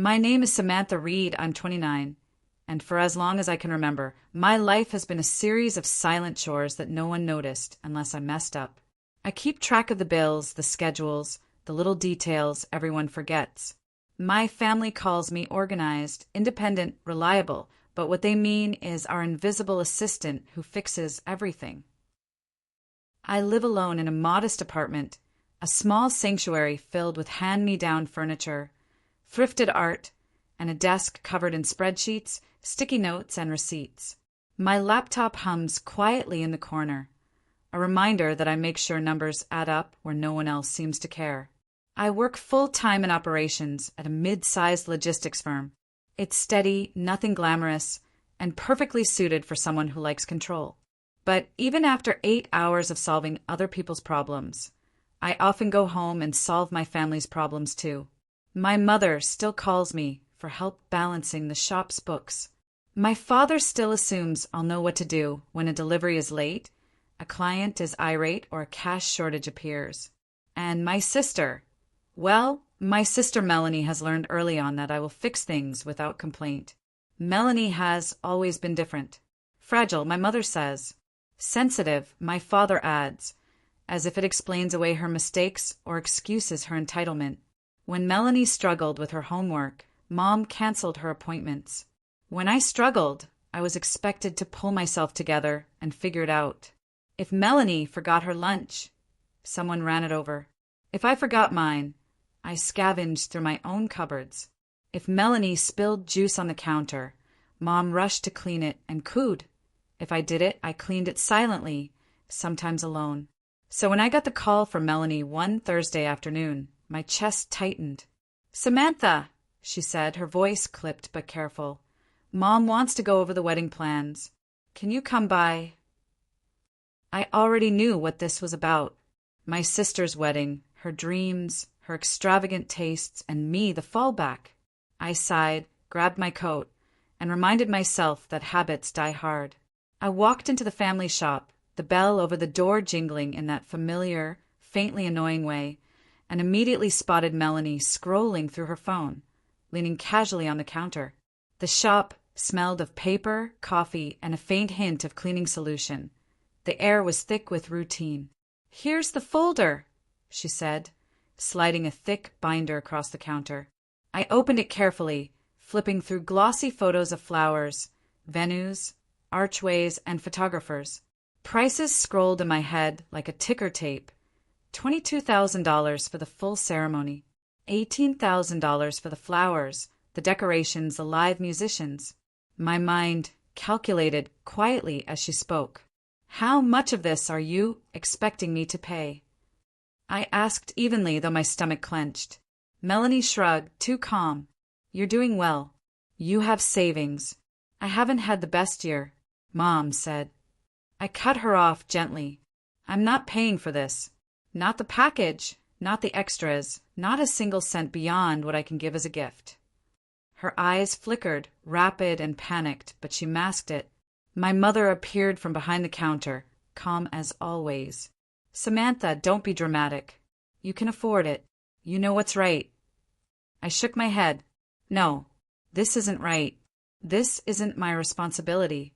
My name is Samantha Reed. I'm 29. And for as long as I can remember, my life has been a series of silent chores that no one noticed unless I messed up. I keep track of the bills, the schedules, the little details everyone forgets. My family calls me organized, independent, reliable, but what they mean is our invisible assistant who fixes everything. I live alone in a modest apartment, a small sanctuary filled with hand-me-down furniture, thrifted art, and a desk covered in spreadsheets, sticky notes, and receipts. My laptop hums quietly in the corner, a reminder that I make sure numbers add up where no one else seems to care. I work full-time in operations at a mid-sized logistics firm. It's steady, nothing glamorous, and perfectly suited for someone who likes control. But even after 8 hours of solving other people's problems, I often go home and solve my family's problems too. My mother still calls me for help balancing the shop's books. My father still assumes I'll know what to do when a delivery is late, a client is irate, or a cash shortage appears. And my sister Melanie has learned early on that I will fix things without complaint. Melanie has always been different. Fragile, my mother says. Sensitive, my father adds, as if it explains away her mistakes or excuses her entitlement. When Melanie struggled with her homework, Mom canceled her appointments. When I struggled, I was expected to pull myself together and figure it out. If Melanie forgot her lunch, someone ran it over. If I forgot mine, I scavenged through my own cupboards. If Melanie spilled juice on the counter, Mom rushed to clean it and cooed. If I did it, I cleaned it silently, sometimes alone. So when I got the call from Melanie one Thursday afternoon, my chest tightened. "Samantha," she said, her voice clipped but careful. "Mom wants to go over the wedding plans. Can you come by?" I already knew what this was about. My sister's wedding, her dreams, her extravagant tastes, and me the fallback. I sighed, grabbed my coat, and reminded myself that habits die hard. I walked into the family shop, the bell over the door jingling in that familiar, faintly annoying way, and immediately spotted Melanie scrolling through her phone, leaning casually on the counter. The shop smelled of paper, coffee, and a faint hint of cleaning solution. The air was thick with routine. "Here's the folder," she said, sliding a thick binder across the counter. I opened it carefully, flipping through glossy photos of flowers, venues, archways, and photographers. Prices scrolled in my head like a ticker tape. $22,000 for the full ceremony, $18,000 for the flowers, the decorations, the live musicians. My mind calculated quietly as she spoke. "How much of this are you expecting me to pay?" I asked evenly, though my stomach clenched. Melanie shrugged, too calm. "You're doing well. You have savings." "I haven't had the best year," Mom said. I cut her off gently. "I'm not paying for this. Not the package, not the extras, not a single cent beyond what I can give as a gift." Her eyes flickered, rapid and panicked, but she masked it. My mother appeared from behind the counter, calm as always. "Samantha, don't be dramatic. You can afford it. You know what's right." I shook my head. "No, this isn't right. This isn't my responsibility."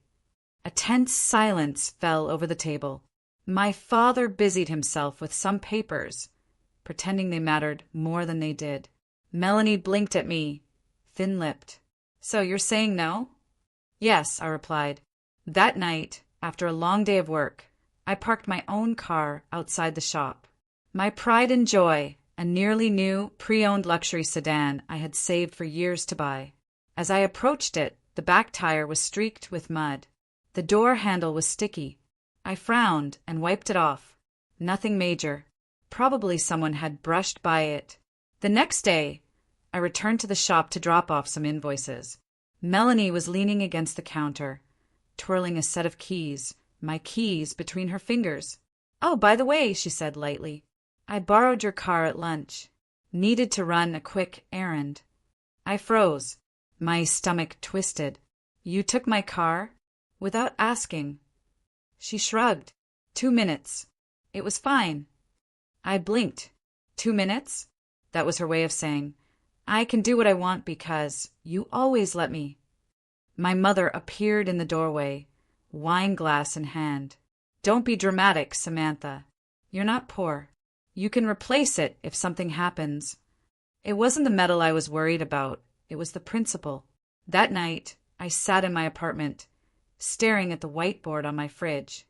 A tense silence fell over the table. My father busied himself with some papers, pretending they mattered more than they did. Melanie blinked at me, thin-lipped. "So you're saying no?" "Yes," I replied. That night, after a long day of work, I parked my own car outside the shop. My pride and joy, a nearly new, pre-owned luxury sedan I had saved for years to buy. As I approached it, the back tire was streaked with mud. The door handle was sticky. I frowned and wiped it off. Nothing major. Probably someone had brushed by it. The next day, I returned to the shop to drop off some invoices. Melanie was leaning against the counter, twirling a set of keys, my keys between her fingers. "Oh, by the way," she said lightly, "I borrowed your car at lunch. Needed to run a quick errand." I froze. My stomach twisted. "You took my car? Without asking?" She shrugged. 2 minutes. It was fine." I blinked. 2 minutes? That was her way of saying, I can do what I want because you always let me. My mother appeared in the doorway, wine glass in hand. Don't be dramatic, Samantha. You're not poor. You can replace it if something happens. It wasn't the medal I was worried about. It was the principle. That night, I sat in my apartment, staring at the whiteboard on my fridge.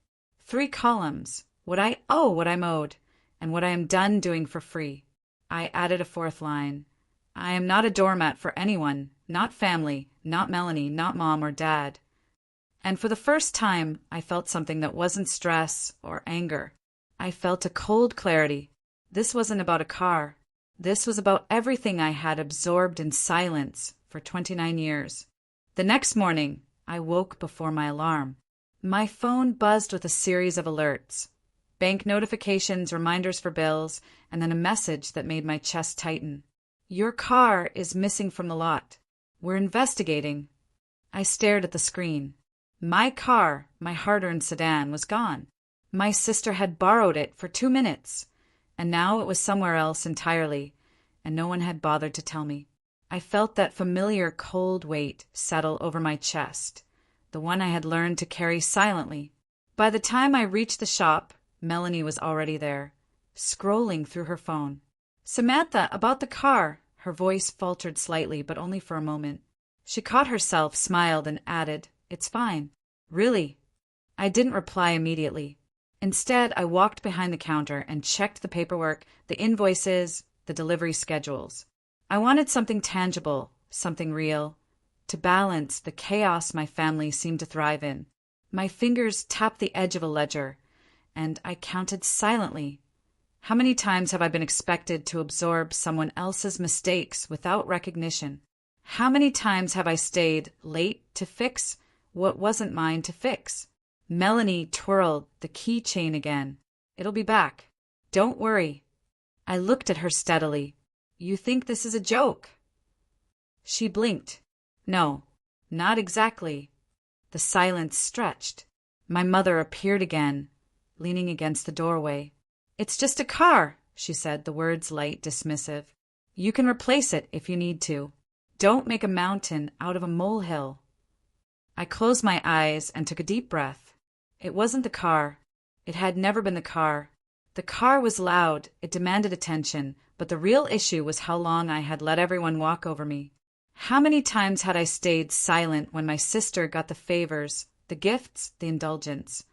3 columns: what I owe, what I'm owed, and what I am done doing for free. I added a 4th line. I am not a doormat for anyone, not family, not Melanie, not mom or dad. And for the first time, I felt something that wasn't stress or anger. I felt a cold clarity. This wasn't about a car. This was about everything I had absorbed in silence for 29 years. The next morning, I woke before my alarm. My phone buzzed with a series of alerts. Bank notifications, reminders for bills, and then a message that made my chest tighten. Your car is missing from the lot. We're investigating. I stared at the screen. My car, my hard-earned sedan, was gone. My sister had borrowed it for 2 minutes, and now it was somewhere else entirely, and no one had bothered to tell me. I felt that familiar cold weight settle over my chest, the one I had learned to carry silently. By the time I reached the shop, Melanie was already there, scrolling through her phone. Samantha, about the car. Her voice faltered slightly, but only for a moment. She caught herself, smiled, and added, It's fine. Really? I didn't reply immediately. Instead, I walked behind the counter and checked the paperwork, the invoices, the delivery schedules. I wanted something tangible, something real, to balance the chaos my family seemed to thrive in. My fingers tapped the edge of a ledger, and I counted silently. How many times have I been expected to absorb someone else's mistakes without recognition? How many times have I stayed late to fix what wasn't mine to fix? Melanie twirled the keychain again. It'll be back. Don't worry. I looked at her steadily. You think this is a joke? She blinked. No, not exactly. The silence stretched. My mother appeared again, leaning against the doorway. It's just a car, she said, the words light, dismissive. You can replace it if you need to. Don't make a mountain out of a molehill. I closed my eyes and took a deep breath. It wasn't the car. It had never been the car. The car was loud, it demanded attention, but the real issue was how long I had let everyone walk over me. How many times had I stayed silent when my sister got the favors, the gifts, the indulgence,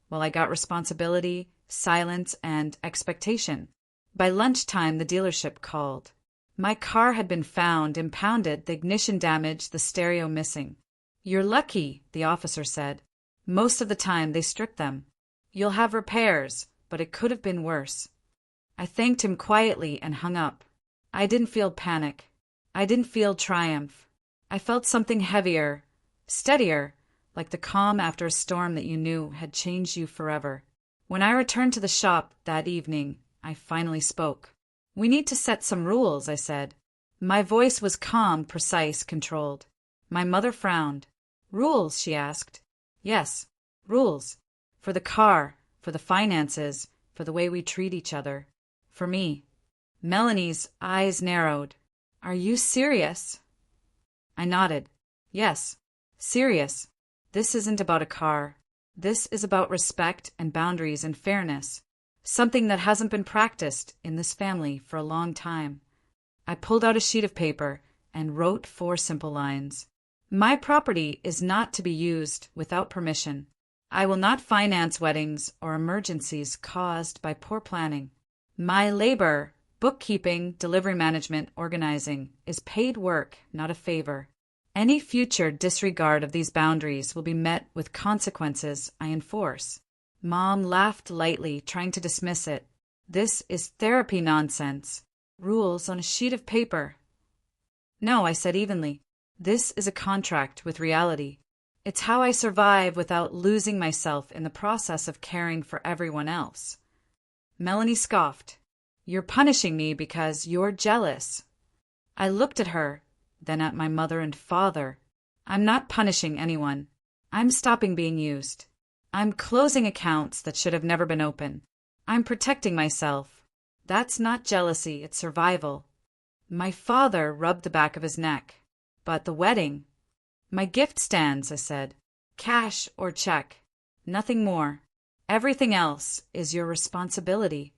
while I got responsibility, silence, and expectation? By lunchtime, the dealership called. My car had been found, impounded, the ignition damaged, the stereo missing. You're lucky, the officer said. Most of the time, they stripped them. You'll have repairs, but it could have been worse. I thanked him quietly and hung up. I didn't feel panic. I didn't feel triumph. I felt something heavier, steadier, like the calm after a storm that you knew had changed you forever. When I returned to the shop that evening, I finally spoke. We need to set some rules, I said. My voice was calm, precise, controlled. My mother frowned. Rules, she asked. Yes, rules. For the car, for the finances, for the way we treat each other. For me. Melanie's eyes narrowed. Are you serious? I nodded. Yes, serious. This isn't about a car. This is about respect and boundaries and fairness, something that hasn't been practiced in this family for a long time. I pulled out a sheet of paper and wrote 4 simple lines. My property is not to be used without permission. I will not finance weddings or emergencies caused by poor planning. My labor, bookkeeping, delivery management, organizing, is paid work, not a favor. Any future disregard of these boundaries will be met with consequences I enforce. Mom laughed lightly, trying to dismiss it. This is therapy nonsense. Rules on a sheet of paper. No, I said evenly. This is a contract with reality. It's how I survive without losing myself in the process of caring for everyone else. Melanie scoffed. You're punishing me because you're jealous. I looked at her, then at my mother and father. I'm not punishing anyone. I'm stopping being used. I'm closing accounts that should have never been open. I'm protecting myself. That's not jealousy, it's survival. My father rubbed the back of his neck. But the wedding? My gift stands, I said. Cash or check. Nothing more. Everything else is your responsibility.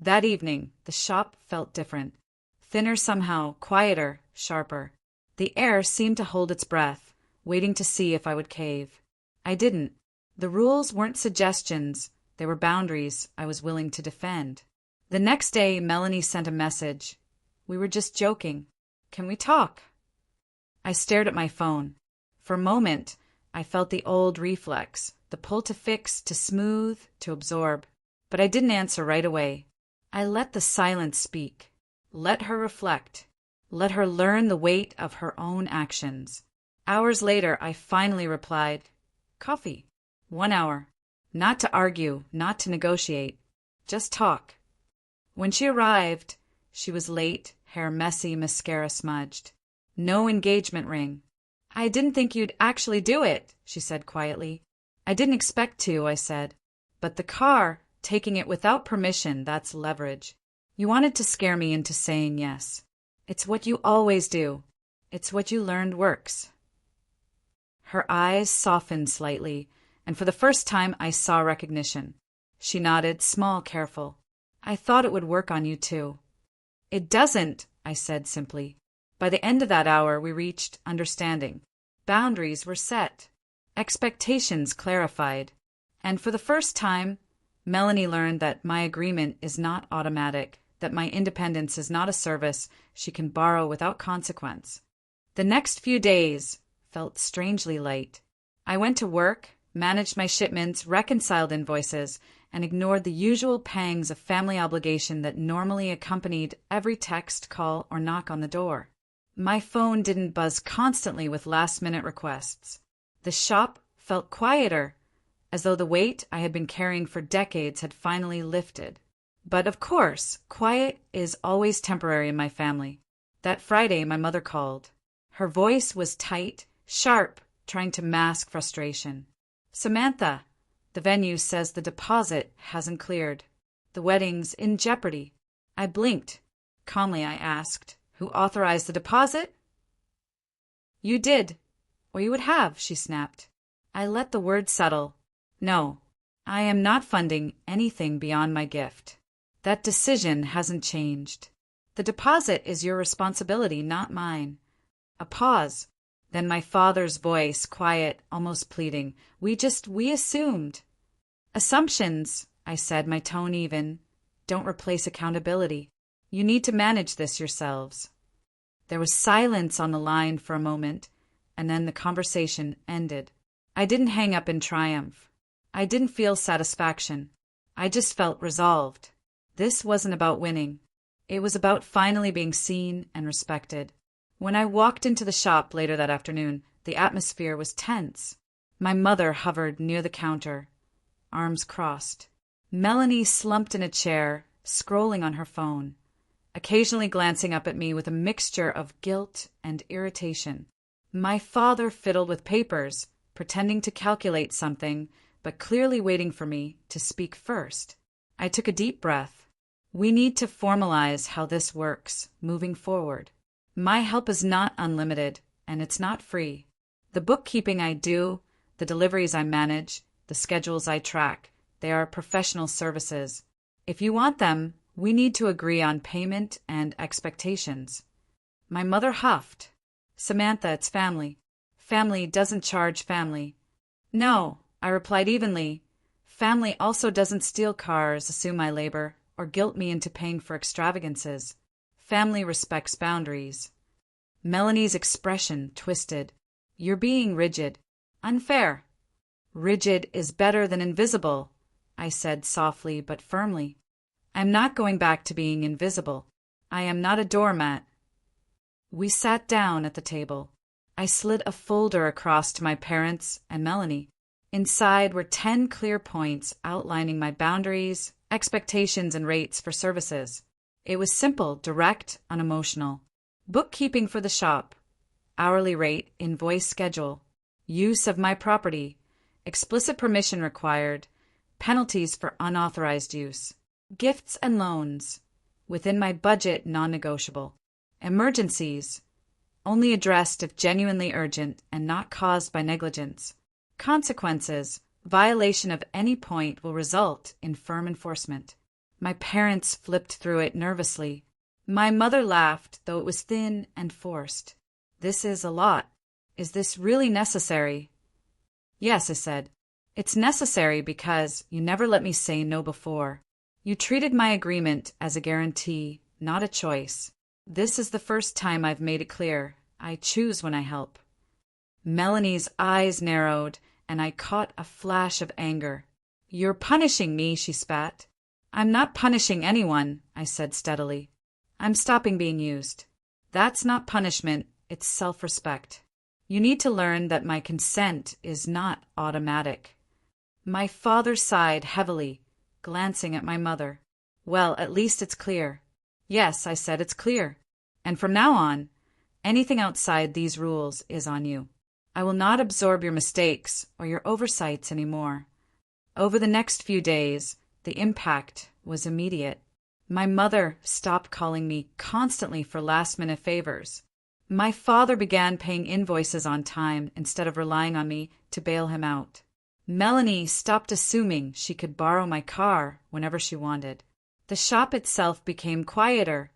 That evening, the shop felt different. Thinner somehow, quieter, sharper. The air seemed to hold its breath, waiting to see if I would cave. I didn't. The rules weren't suggestions, they were boundaries I was willing to defend. The next day, Melanie sent a message. We were just joking. Can we talk? I stared at my phone. For a moment, I felt the old reflex, the pull to fix, to smooth, to absorb. But I didn't answer right away. I let the silence speak. Let her reflect. Let her learn the weight of her own actions. Hours later, I finally replied, Coffee. 1 hour. Not to argue, not to negotiate. Just talk. When she arrived, she was late, hair messy, mascara smudged. No engagement ring. I didn't think you'd actually do it, she said quietly. I didn't expect to, I said. But the car, taking it without permission, that's leverage. You wanted to scare me into saying yes. It's what you always do. It's what you learned works. Her eyes softened slightly, and for the first time I saw recognition. She nodded, small, careful. I thought it would work on you too. It doesn't, I said simply. By the end of that hour, we reached understanding. Boundaries were set. Expectations clarified. And for the first time, Melanie learned that my agreement is not automatic, that my independence is not a service she can borrow without consequence. The next few days felt strangely light. I went to work, managed my shipments, reconciled invoices, and ignored the usual pangs of family obligation that normally accompanied every text, call, or knock on the door. My phone didn't buzz constantly with last-minute requests. The shop felt quieter, as though the weight I had been carrying for decades had finally lifted. But of course, quiet is always temporary in my family. That Friday, my mother called. Her voice was tight, sharp, trying to mask frustration. Samantha, the venue says the deposit hasn't cleared. The wedding's in jeopardy. I blinked. Calmly, I asked, who authorized the deposit? You did, or you would have, she snapped. I let the word settle. No, I am not funding anything beyond my gift. That decision hasn't changed. The deposit is your responsibility, not mine. A pause. Then my father's voice, quiet, almost pleading. We assumed. Assumptions, I said, my tone even, don't replace accountability. You need to manage this yourselves. There was silence on the line for a moment, and then the conversation ended. I didn't hang up in triumph. I didn't feel satisfaction. I just felt resolved. This wasn't about winning. It was about finally being seen and respected. When I walked into the shop later that afternoon, the atmosphere was tense. My mother hovered near the counter, arms crossed. Melanie slumped in a chair, scrolling on her phone, occasionally glancing up at me with a mixture of guilt and irritation. My father fiddled with papers, pretending to calculate something, but clearly waiting for me to speak first. I took a deep breath. We need to formalize how this works, moving forward. My help is not unlimited, and it's not free. The bookkeeping I do, the deliveries I manage, the schedules I track, they are professional services. If you want them, we need to agree on payment and expectations. My mother huffed. Samantha, it's family. Family doesn't charge family. No, I replied evenly. Family also doesn't steal cars, assume my labor, or guilt me into paying for extravagances. Family respects boundaries. Melanie's expression twisted. You're being rigid. Unfair. Rigid is better than invisible, I said softly but firmly. I'm not going back to being invisible. I am not a doormat. We sat down at the table. I slid a folder across to my parents and Melanie. Inside were 10 clear points outlining my boundaries, expectations, and rates for services. It was simple, direct, unemotional. Bookkeeping for the shop, hourly rate, invoice schedule, use of my property, explicit permission required, penalties for unauthorized use, gifts and loans, within my budget non-negotiable. Emergencies, only addressed if genuinely urgent and not caused by negligence. Consequences, violation of any point will result in firm enforcement. My parents flipped through it nervously. My mother laughed, though it was thin and forced. This is a lot. Is this really necessary? Yes, I said. It's necessary because you never let me say no before. You treated my agreement as a guarantee, not a choice. This is the first time I've made it clear. I choose when I help. Melanie's eyes narrowed, and I caught a flash of anger. You're punishing me, she spat. I'm not punishing anyone, I said steadily. I'm stopping being used. That's not punishment, it's self-respect. You need to learn that my consent is not automatic. My father sighed heavily, glancing at my mother. Well, at least it's clear. Yes, I said, it's clear. And from now on, anything outside these rules is on you. I will not absorb your mistakes or your oversights anymore. Over the next few days, the impact was immediate. My mother stopped calling me constantly for last-minute favors. My father began paying invoices on time instead of relying on me to bail him out. Melanie stopped assuming she could borrow my car whenever she wanted. The shop itself became quieter,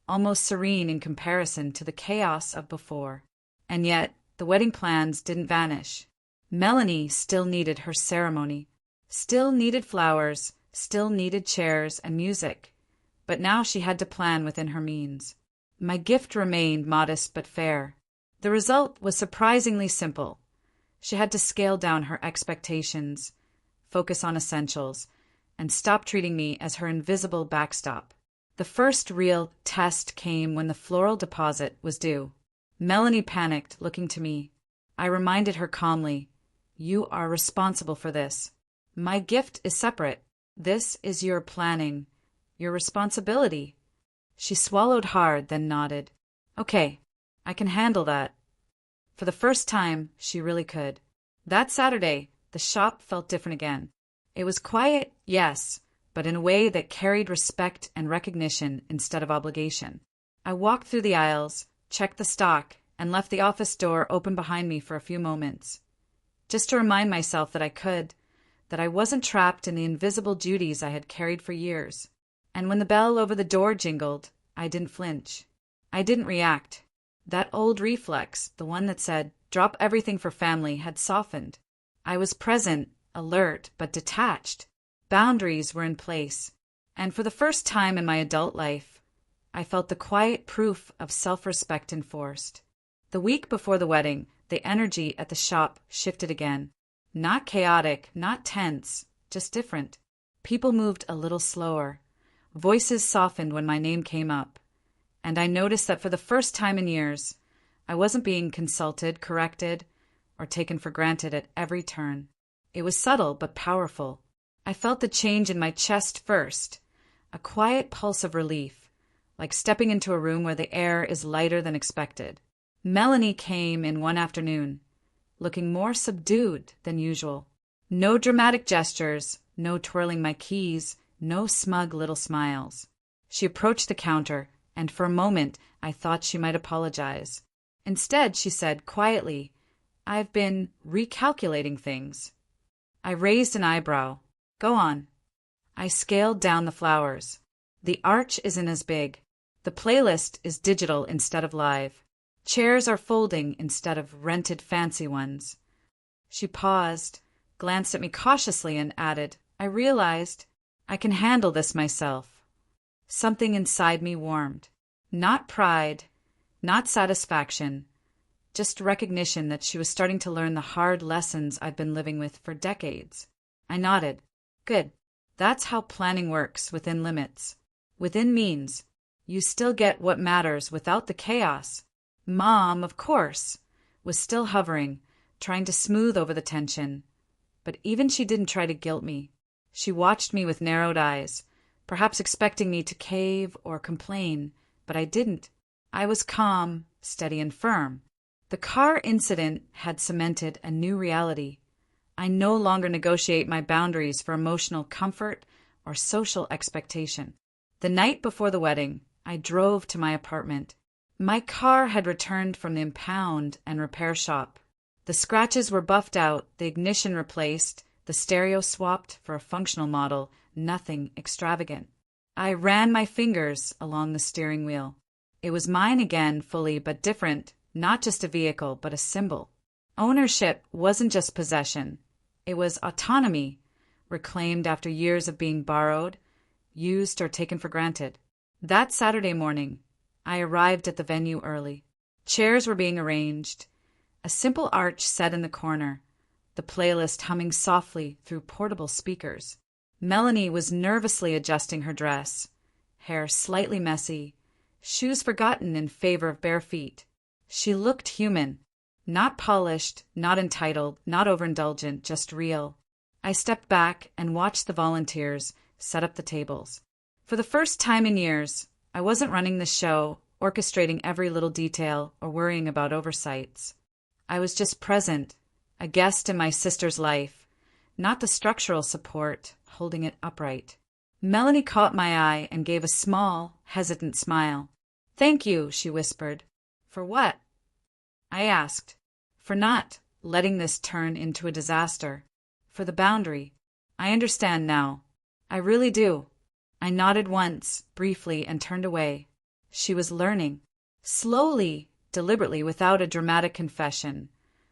almost serene in comparison to the chaos of before. And yet, the wedding plans didn't vanish. Melanie still needed her ceremony, still needed flowers, still needed chairs and music. But now she had to plan within her means. My gift remained modest but fair. The result was surprisingly simple. She had to scale down her expectations, focus on essentials, and stop treating me as her invisible backstop. The first real test came when the floral deposit was due. Melanie panicked, looking to me. I reminded her calmly, "You are responsible for this. My gift is separate. This is your planning, your responsibility." She swallowed hard, then nodded. "Okay, I can handle that." For the first time, she really could. That Saturday, the shop felt different again. It was quiet, yes, but in a way that carried respect and recognition instead of obligation. I walked through the aisles, checked the stock, and left the office door open behind me for a few moments, just to remind myself that I wasn't trapped in the invisible duties I had carried for years. And when the bell over the door jingled, I didn't flinch. I didn't react. That old reflex, the one that said, "Drop everything for family," had softened. I was present, alert, but detached. Boundaries were in place. And for the first time in my adult life, I felt the quiet proof of self-respect enforced. The week before the wedding, the energy at the shop shifted again. Not chaotic, not tense, just different. People moved a little slower. Voices softened when my name came up. And I noticed that for the first time in years, I wasn't being consulted, corrected, or taken for granted at every turn. It was subtle but powerful. I felt the change in my chest first, a quiet pulse of relief, like stepping into a room where the air is lighter than expected. Melanie came in one afternoon, looking more subdued than usual. No dramatic gestures, no twirling my keys, no smug little smiles. She approached the counter, and for a moment I thought she might apologize. Instead, she said quietly, "I've been recalculating things." I raised an eyebrow. "Go on." I scaled down the flowers. The arch isn't as big. The playlist is digital instead of live. Chairs are folding instead of rented fancy ones. She paused, glanced at me cautiously, and added, "I realized I can handle this myself." Something inside me warmed. Not pride, not satisfaction, just recognition that she was starting to learn the hard lessons I've been living with for decades. I nodded. Good. That's how planning works, within limits. Within means. You still get what matters without the chaos. Mom, of course, was still hovering, trying to smooth over the tension. But even she didn't try to guilt me. She watched me with narrowed eyes, perhaps expecting me to cave or complain, but I didn't. I was calm, steady, and firm. The car incident had cemented a new reality. I no longer negotiate my boundaries for emotional comfort or social expectation. The night before the wedding, I drove to my apartment. My car had returned from the impound and repair shop. The scratches were buffed out, the ignition replaced, the stereo swapped for a functional model, nothing extravagant. I ran my fingers along the steering wheel. It was mine again, fully but different, not just a vehicle, but a symbol. Ownership wasn't just possession. It was autonomy, reclaimed after years of being borrowed, used, or taken for granted. That Saturday morning, I arrived at the venue early. Chairs were being arranged, a simple arch set in the corner, the playlist humming softly through portable speakers. Melanie was nervously adjusting her dress, hair slightly messy, shoes forgotten in favor of bare feet. She looked human, not polished, not entitled, not overindulgent, just real. I stepped back and watched the volunteers set up the tables. For the first time in years, I wasn't running the show, orchestrating every little detail, or worrying about oversights. I was just present, a guest in my sister's life, not the structural support, holding it upright. Melanie caught my eye and gave a small, hesitant smile. "Thank you," she whispered. "For what?" I asked. "For not letting this turn into a disaster. For the boundary. I understand now. I really do." I nodded once, briefly, and turned away. She was learning. Slowly, deliberately, without a dramatic confession.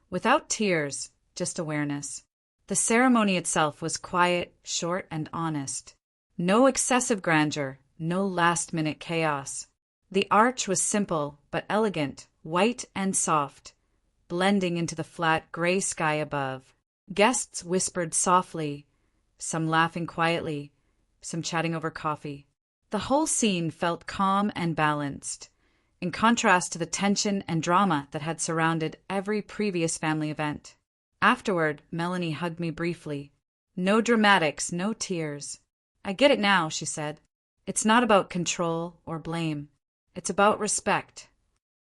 Without tears, just awareness. The ceremony itself was quiet, short, and honest. No excessive grandeur, no last-minute chaos. The arch was simple but elegant, white and soft, blending into the flat gray sky above. Guests whispered softly, some laughing quietly, some chatting over coffee. The whole scene felt calm and balanced, in contrast to the tension and drama that had surrounded every previous family event. Afterward, Melanie hugged me briefly. No dramatics, no tears. "I get it now," she said. "It's not about control or blame. It's about respect."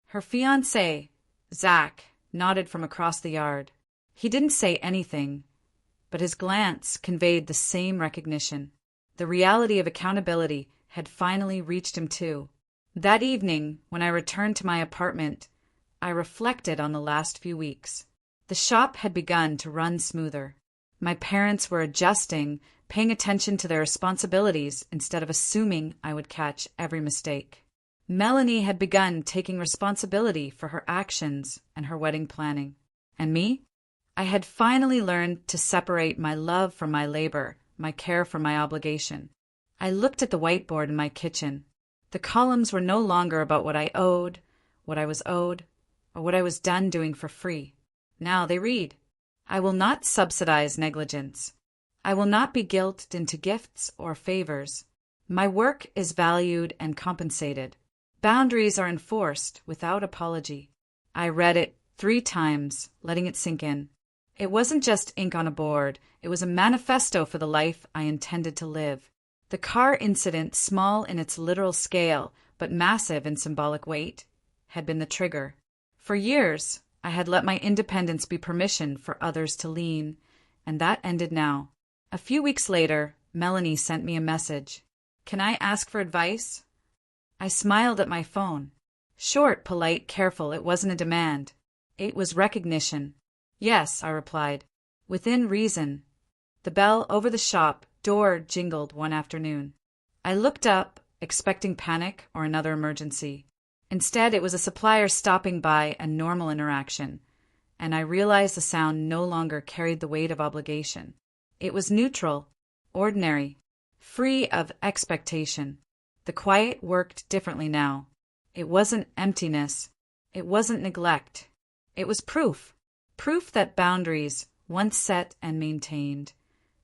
Her fiancé, Zach, nodded from across the yard. He didn't say anything, but his glance conveyed the same recognition. The reality of accountability had finally reached him too. That evening, when I returned to my apartment, I reflected on the last few weeks. The shop had begun to run smoother. My parents were adjusting, paying attention to their responsibilities instead of assuming I would catch every mistake. Melanie had begun taking responsibility for her actions and her wedding planning. And me? I had finally learned to separate my love from my labor, my care from my obligation. I looked at the whiteboard in my kitchen. The columns were no longer about what I owed, what I was owed, or what I was done doing for free. Now they read, "I will not subsidize negligence. I will not be guilted into gifts or favors. My work is valued and compensated. Boundaries are enforced without apology." I read it 3 times, letting it sink in. It wasn't just ink on a board. It was a manifesto for the life I intended to live. The car incident, small in its literal scale, but massive in symbolic weight, had been the trigger. For years, I had let my independence be permission for others to lean, and that ended now. A few weeks later, Melanie sent me a message. "Can I ask for advice?" I smiled at my phone. Short, polite, careful, it wasn't a demand. It was recognition. "Yes," I replied, "within reason." The bell over the shop door jingled one afternoon. I looked up, expecting panic or another emergency. Instead, it was a supplier stopping by, a normal interaction, and I realized the sound no longer carried the weight of obligation. It was neutral, ordinary, free of expectation. The quiet worked differently now. It wasn't emptiness. It wasn't neglect. It was proof. Proof that boundaries, once set and maintained,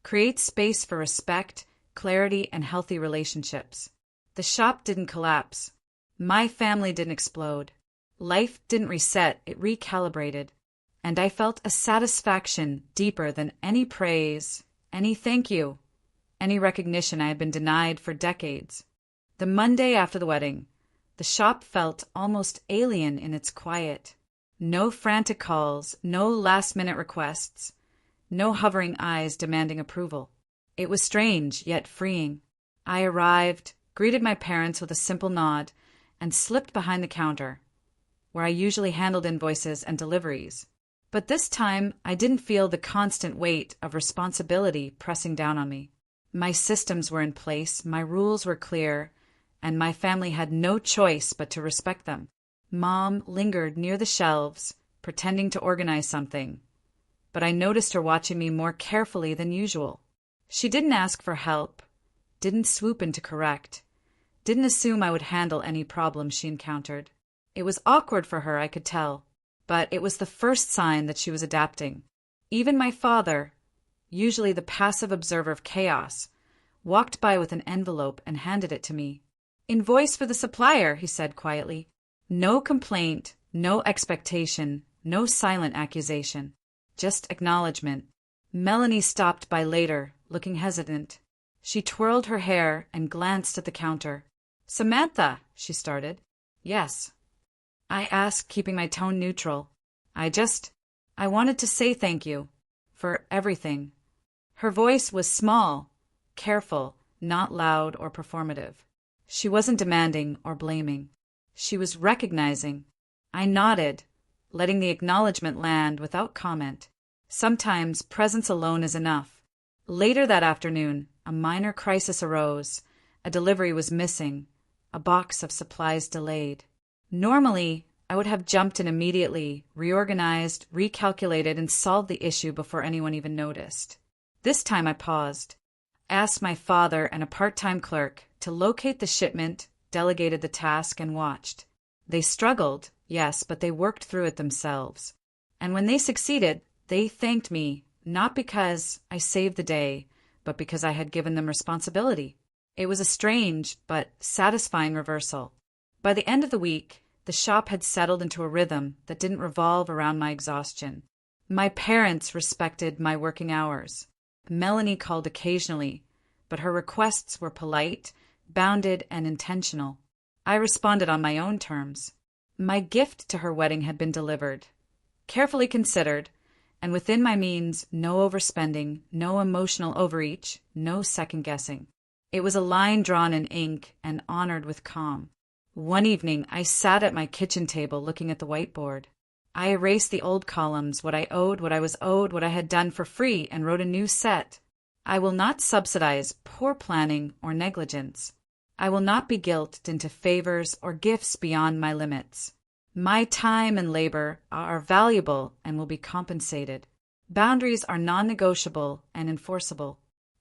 create space for respect, clarity, and healthy relationships. The shop didn't collapse. My family didn't explode. Life didn't reset, it recalibrated. And I felt a satisfaction deeper than any praise, any thank you, any recognition I had been denied for decades. The Monday after the wedding, the shop felt almost alien in its quiet. No frantic calls, no last-minute requests, no hovering eyes demanding approval. It was strange, yet freeing. I arrived, greeted my parents with a simple nod, and slipped behind the counter, where I usually handled invoices and deliveries. But this time, I didn't feel the constant weight of responsibility pressing down on me. My systems were in place, my rules were clear, and my family had no choice but to respect them. Mom lingered near the shelves, pretending to organize something, but I noticed her watching me more carefully than usual. She didn't ask for help, didn't swoop in to correct, didn't assume I would handle any problem she encountered. It was awkward for her, I could tell, but it was the first sign that she was adapting. Even my father, usually the passive observer of chaos, walked by with an envelope and handed it to me. "Invoice for the supplier," he said quietly. No complaint, no expectation, no silent accusation, just acknowledgement. Melanie stopped by later, looking hesitant. She twirled her hair and glanced at the counter. "Samantha," she started. "Yes," I asked, keeping my tone neutral. I wanted to say thank you for everything." Her voice was small, careful, not loud or performative. She wasn't demanding or blaming. She was recognizing. I nodded, letting the acknowledgement land without comment. Sometimes presence alone is enough. Later that afternoon, a minor crisis arose. A delivery was missing, a box of supplies delayed. Normally, I would have jumped in immediately, reorganized, recalculated, and solved the issue before anyone even noticed. This time I paused, asked my father and a part-time clerk to locate the shipment, delegated the task, and watched. They struggled, yes, but they worked through it themselves. And when they succeeded, they thanked me, not because I saved the day, but because I had given them responsibility. It was a strange but satisfying reversal. By the end of the week, the shop had settled into a rhythm that didn't revolve around my exhaustion. My parents respected my working hours. Melanie called occasionally, but her requests were polite, bounded, and intentional. I responded on my own terms. My gift to her wedding had been delivered, carefully considered, and within my means, no overspending, no emotional overreach, no second-guessing. It was a line drawn in ink and honored with calm. One evening, I sat at my kitchen table looking at the whiteboard. I erased the old columns, what I owed, what I was owed, what I had done for free, and wrote a new set. I will not subsidize poor planning or negligence. I will not be guilted into favors or gifts beyond my limits. My time and labor are valuable and will be compensated. Boundaries are non-negotiable and enforceable.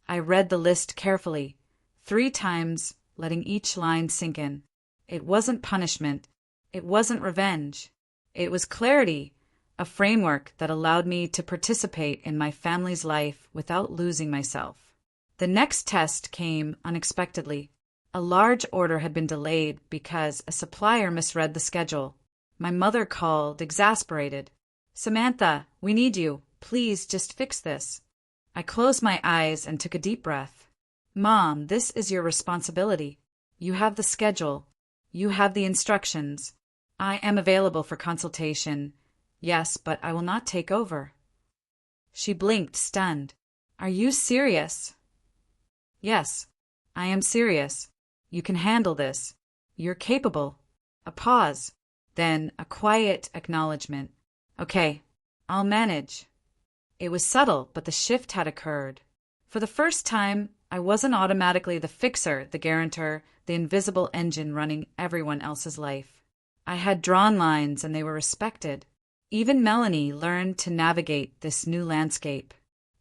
I read the list carefully, 3 times, letting each line sink in. It wasn't punishment. It wasn't revenge. It was clarity, a framework that allowed me to participate in my family's life without losing myself. The next test came unexpectedly. A large order had been delayed because a supplier misread the schedule. My mother called, exasperated. "Samantha, we need you. Please just fix this." I closed my eyes and took a deep breath. "Mom, this is your responsibility. You have the schedule. You have the instructions. I am available for consultation. Yes, but I will not take over." She blinked, stunned. "Are you serious?" "Yes, I am serious. You can handle this. You're capable." A pause, then a quiet acknowledgement. "Okay, I'll manage." It was subtle, but the shift had occurred. For the first time, I wasn't automatically the fixer, the guarantor, the invisible engine running everyone else's life. I had drawn lines and they were respected. Even Melanie learned to navigate this new landscape.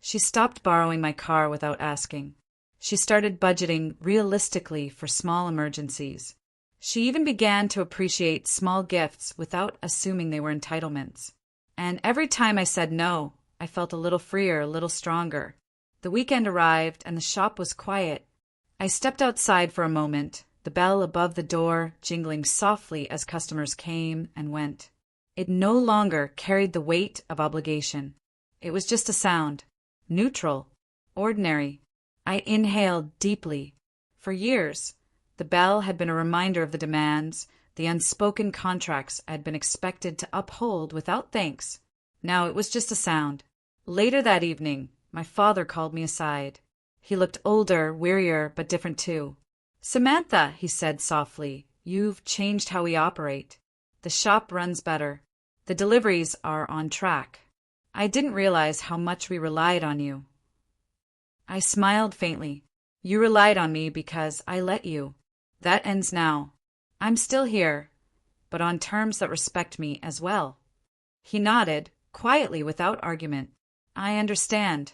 She stopped borrowing my car without asking. She started budgeting realistically for small emergencies. She even began to appreciate small gifts without assuming they were entitlements. And every time I said no, I felt a little freer, a little stronger. The weekend arrived and the shop was quiet. I stepped outside for a moment, the bell above the door jingling softly as customers came and went. It no longer carried the weight of obligation. It was just a sound, neutral, ordinary. I inhaled deeply. For years, the bell had been a reminder of the demands, the unspoken contracts I had been expected to uphold without thanks. Now it was just a sound. Later that evening, my father called me aside. He looked older, wearier, but different too. "Samantha," he said softly, "you've changed how we operate." The shop runs better. The deliveries are on track. I didn't realize how much we relied on you." I smiled faintly. "You relied on me because I let you. That ends now. I'm still here, but on terms that respect me as well." He nodded, quietly without argument. "I understand."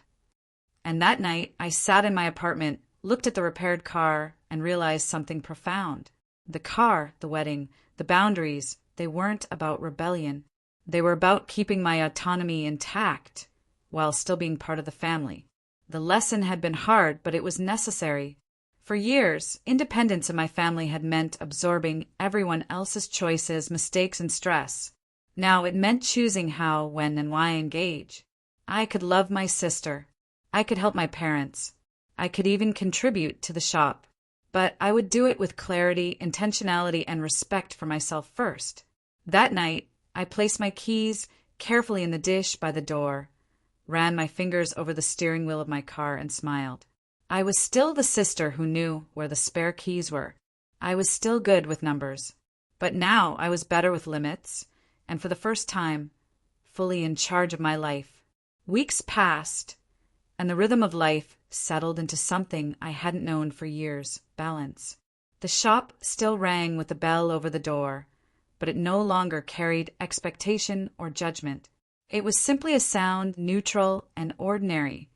And that night, I sat in my apartment, looked at the repaired car, and realized something profound. The car, the wedding, the boundaries, they weren't about rebellion. They were about keeping my autonomy intact while still being part of the family. The lesson had been hard, but it was necessary. For years, independence in my family had meant absorbing everyone else's choices, mistakes, and stress. Now it meant choosing how, when, and why I engage. I could love my sister. I could help my parents. I could even contribute to the shop. But I would do it with clarity, intentionality, and respect for myself first. That night, I placed my keys carefully in the dish by the door, ran my fingers over the steering wheel of my car, and smiled. I was still the sister who knew where the spare keys were. I was still good with numbers. But now I was better with limits, and for the first time, fully in charge of my life. Weeks passed, and the rhythm of life settled into something I hadn't known for years: balance. The shop still rang with the bell over the door, but it no longer carried expectation or judgment. It was simply a sound, neutral and ordinary,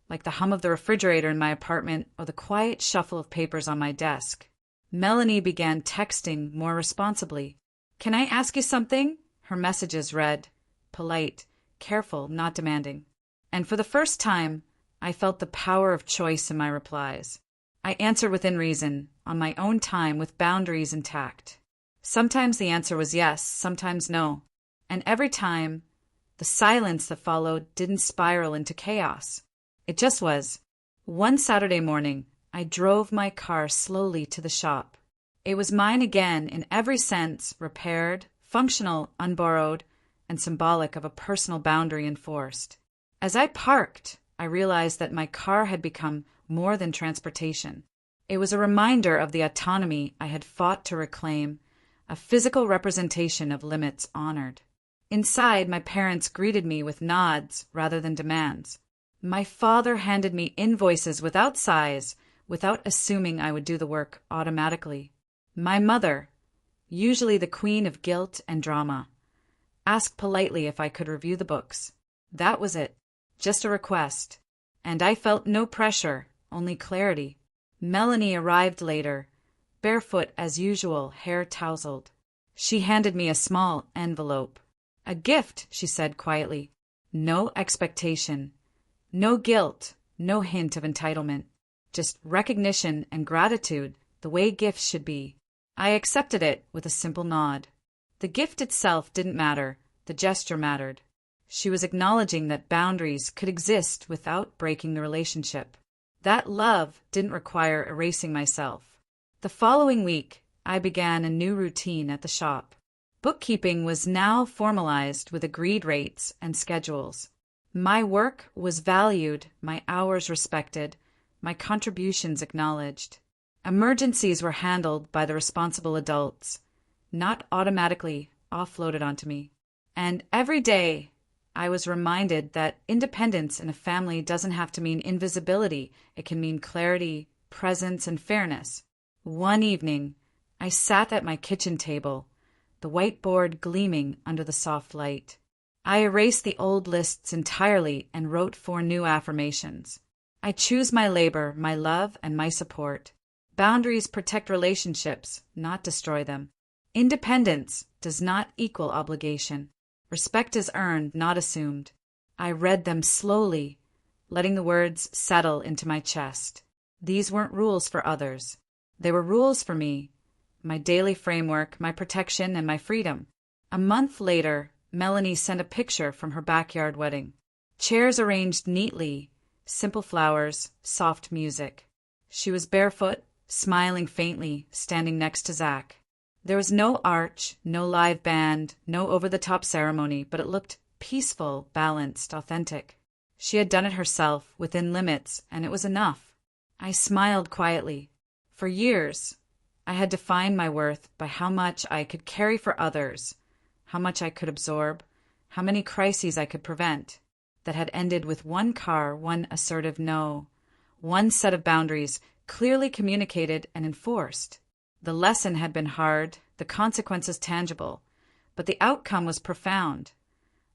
like the hum of the refrigerator in my apartment or the quiet shuffle of papers on my desk. Melanie began texting more responsibly. "Can I ask you something?" Her messages read, polite, careful, not demanding. And for the first time, I felt the power of choice in my replies. I answered within reason, on my own time, with boundaries intact. Sometimes the answer was yes, sometimes no. And every time, the silence that followed didn't spiral into chaos. It just was. One Saturday morning, I drove my car slowly to the shop. It was mine again in every sense, repaired, functional, unborrowed, and symbolic of a personal boundary enforced. As I parked, I realized that my car had become more than transportation. It was a reminder of the autonomy I had fought to reclaim, a physical representation of limits honored. Inside, my parents greeted me with nods rather than demands. My father handed me invoices without sighs, without assuming I would do the work automatically. My mother, usually the queen of guilt and drama, asked politely if I could review the books. That was it, just a request. And I felt no pressure, only clarity. Melanie arrived later, barefoot as usual, hair tousled. She handed me a small envelope. "A gift," she said quietly. "No expectation. No guilt, no hint of entitlement. Just recognition and gratitude, the way gifts should be." I accepted it with a simple nod. The gift itself didn't matter, the gesture mattered. She was acknowledging that boundaries could exist without breaking the relationship. That love didn't require erasing myself. The following week, I began a new routine at the shop. Bookkeeping was now formalized with agreed rates and schedules. My work was valued, my hours respected, my contributions acknowledged. Emergencies were handled by the responsible adults, not automatically offloaded onto me. And every day, I was reminded that independence in a family doesn't have to mean invisibility. It can mean clarity, presence, and fairness. One evening, I sat at my kitchen table, the whiteboard gleaming under the soft light. I erased the old lists entirely and wrote 4 new affirmations. I choose my labor, my love, and my support. Boundaries protect relationships, not destroy them. Independence does not equal obligation. Respect is earned, not assumed. I read them slowly, letting the words settle into my chest. These weren't rules for others. They were rules for me, my daily framework, my protection, and my freedom. A month later, Melanie sent a picture from her backyard wedding. Chairs arranged neatly, simple flowers, soft music. She was barefoot, smiling faintly, standing next to Zach. There was no arch, no live band, no over-the-top ceremony, but it looked peaceful, balanced, authentic. She had done it herself, within limits, and it was enough. I smiled quietly. For years, I had defined my worth by how much I could carry for others, how much I could absorb, how many crises I could prevent, that had ended with one car, one assertive no, one set of boundaries clearly communicated and enforced. The lesson had been hard, the consequences tangible, but the outcome was profound.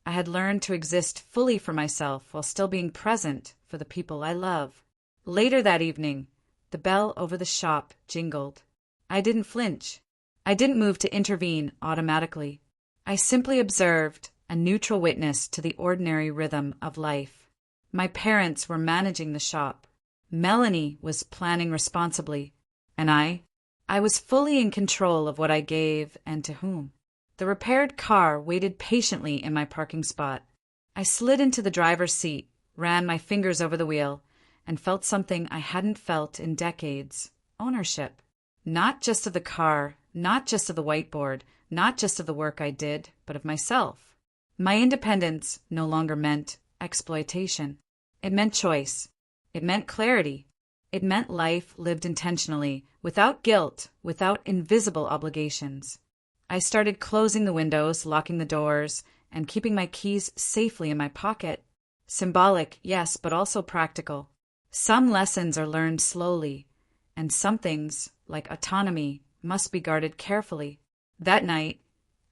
I had learned to exist fully for myself while still being present for the people I love. Later that evening, the bell over the shop jingled. I didn't flinch. I didn't move to intervene automatically. I simply observed, a neutral witness to the ordinary rhythm of life. My parents were managing the shop. Melanie was planning responsibly. And I was fully in control of what I gave and to whom. The repaired car waited patiently in my parking spot. I slid into the driver's seat, ran my fingers over the wheel, and felt something I hadn't felt in decades: ownership. Not just of the car, not just of the whiteboard, not just of the work I did, but of myself. My independence no longer meant exploitation. It meant choice. It meant clarity. It meant life lived intentionally, without guilt, without invisible obligations. I started closing the windows, locking the doors, and keeping my keys safely in my pocket. Symbolic, yes, but also practical. Some lessons are learned slowly, and some things, like autonomy, must be guarded carefully. That night,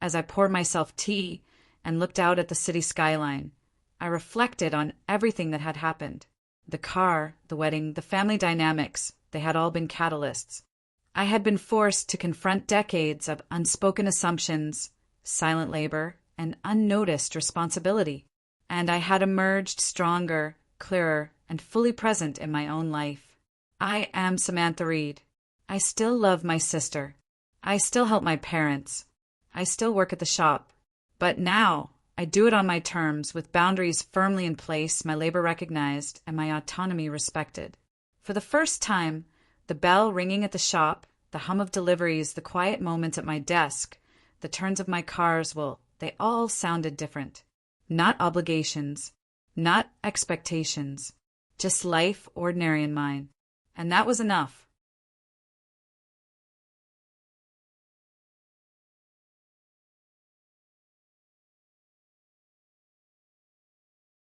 as I poured myself tea and looked out at the city skyline, I reflected on everything that had happened. The car, the wedding, the family dynamics, they had all been catalysts. I had been forced to confront decades of unspoken assumptions, silent labor, and unnoticed responsibility. And I had emerged stronger, clearer, and fully present in my own life. I am Samantha Reed. I still love my sister. I still help my parents. I still work at the shop. But now, I do it on my terms, with boundaries firmly in place, my labor recognized, and my autonomy respected. For the first time, the bell ringing at the shop, the hum of deliveries, the quiet moments at my desk, the turns of my cars, they all sounded different. Not obligations, not expectations, just life ordinary in mine. And that was enough.